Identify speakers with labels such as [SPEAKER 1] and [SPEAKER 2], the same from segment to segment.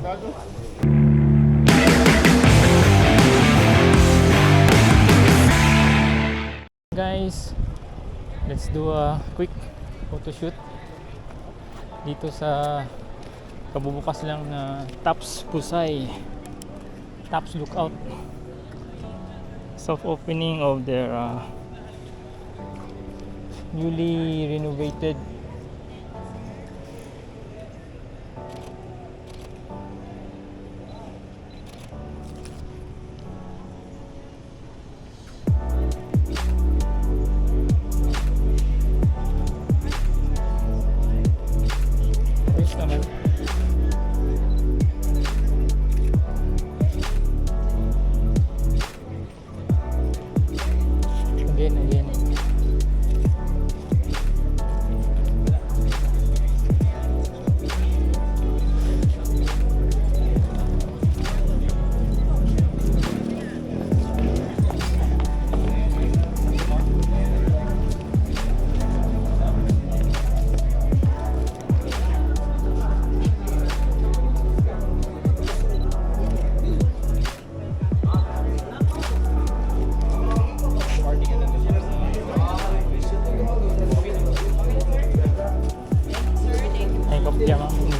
[SPEAKER 1] Guys, let's do a quick photo shoot dito sa kabubukas lang na Tops Busay Tops Lookout. Soft opening of their newly renovated again.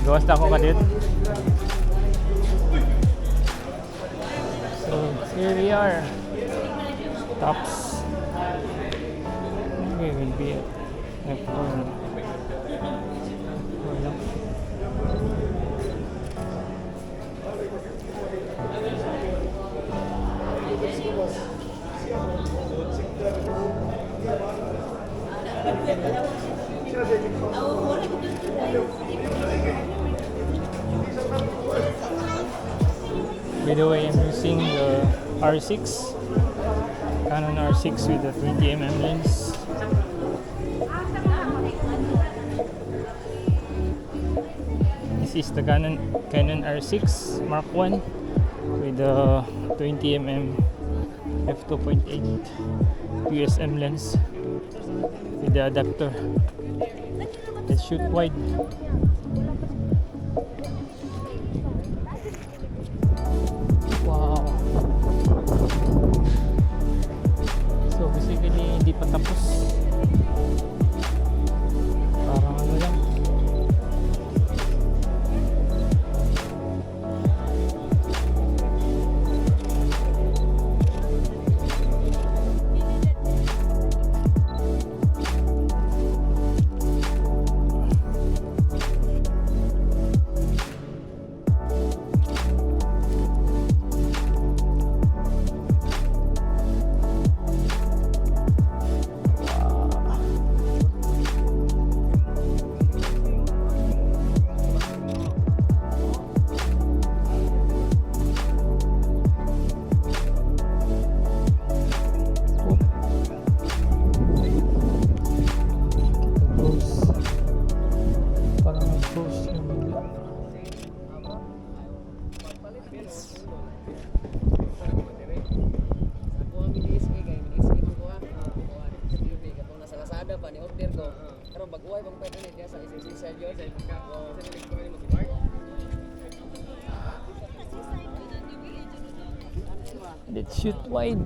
[SPEAKER 1] Gawas na ako kadit. So here we are, Tops. We will be at F4. By the way, I'm using the R6, Canon R6 with the 20mm lens. This is the Canon R6 Mark 1 with the 20mm f2.8 USM lens with the adapter. Let's shoot wide. Wow. So basically hindi pa tapos. Parang ano lang. Let's shoot wide.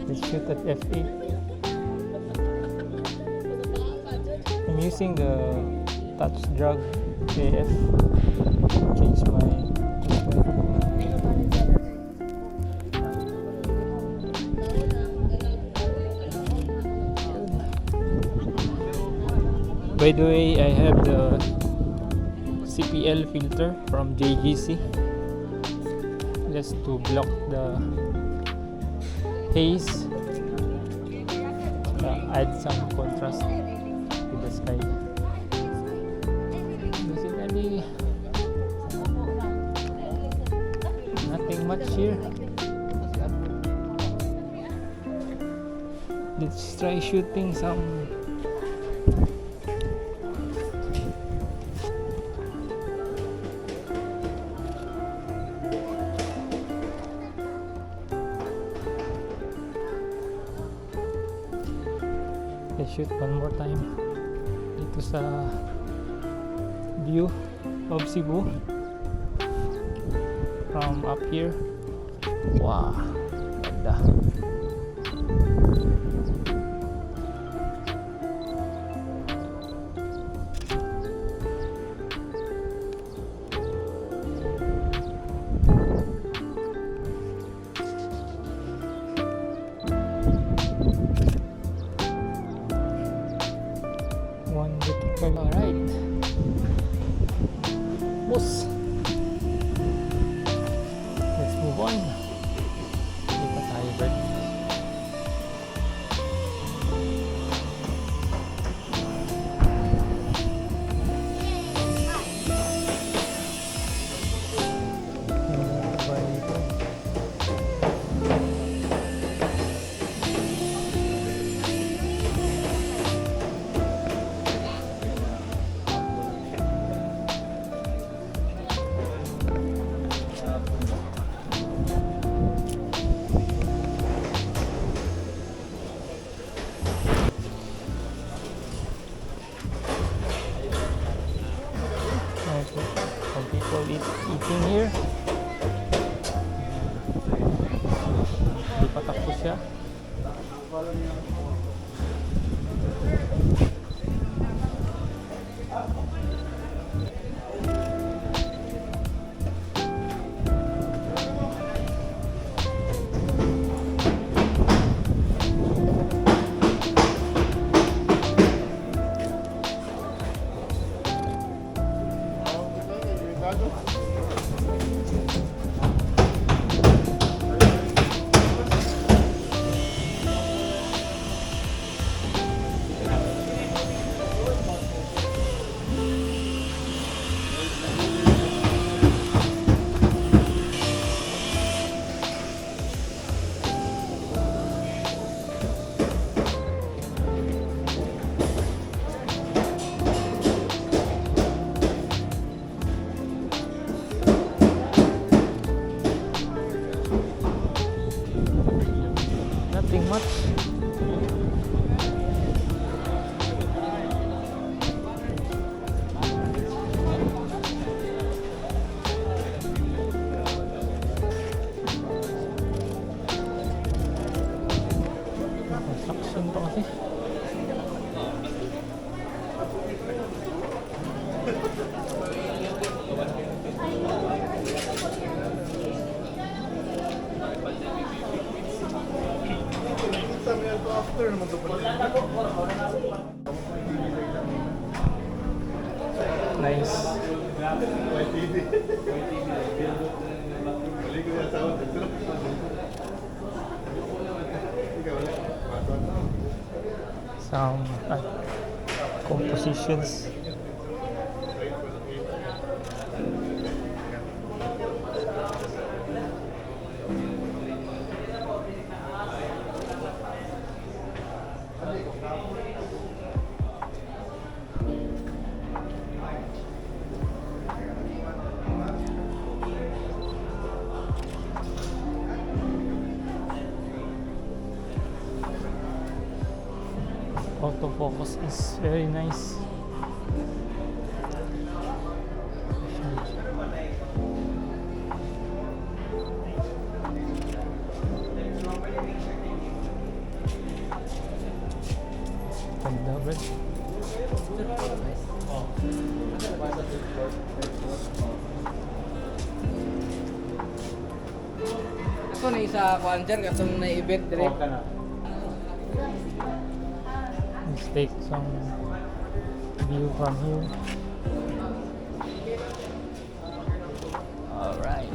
[SPEAKER 1] Let's shoot at f8. I'm using the touch drag AF. Change my By the way, I have the CPL filter from JGC just to block the haze, add some contrast to the sky. Basically nothing much here. Let's try shooting some shoot one more time. dito sa view of Cebu from up here. Wow, ganda. Alright, boss, let's move on. Hindi pa tayo break. Some people eating here. Hindi pa tapos siya. Nothing much. Construction to kasi. Nice. Some compositions. Autofocus is very nice. Ganda, bro.
[SPEAKER 2] Ito na isa kuan dyan, katong na-event direct.
[SPEAKER 1] Let's take some view from here. Alright.